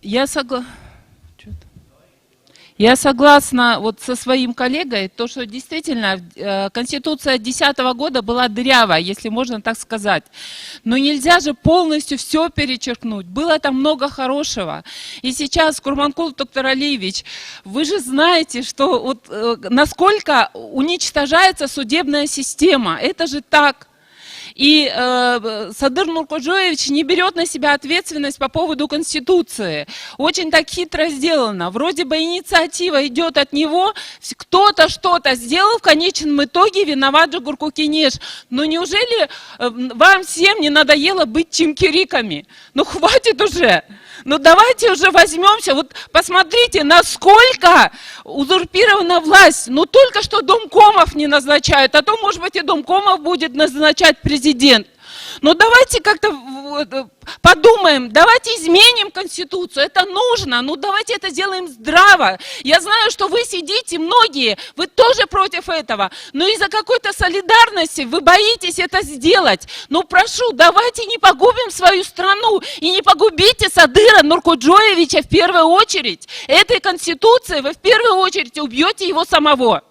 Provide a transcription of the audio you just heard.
Я согласна. Я согласна вот со своим коллегой, то, что действительно Конституция 2010 года была дырявая, если можно так сказать. Но нельзя же полностью все перечеркнуть. Было там много хорошего. И сейчас, Курманкулов Токтар Алиевич, вы же знаете, что вот, насколько уничтожается судебная система. Это же так. И Садыр Нуркожоевич не берет на себя ответственность по поводу Конституции. Очень так хитро сделано. Вроде бы инициатива идет от него, кто-то что-то сделал, в конечном итоге виноват же Гуркукенеш. Но неужели вам всем не надоело быть чимкириками? Ну хватит уже! Ну давайте уже возьмемся, вот посмотрите, насколько узурпирована власть. Ну только что домкомов не назначают, а то, может быть, и домкомов будет назначать президент. Но давайте как-то подумаем, давайте изменим Конституцию, это нужно, ну давайте это сделаем здраво. Я знаю, что вы сидите, многие, вы тоже против этого, но из-за какой-то солидарности вы боитесь это сделать. Ну прошу, давайте не погубим свою страну и не погубите Садыра Нуркоджоевича в первую очередь. Этой Конституцией вы в первую очередь убьете его самого.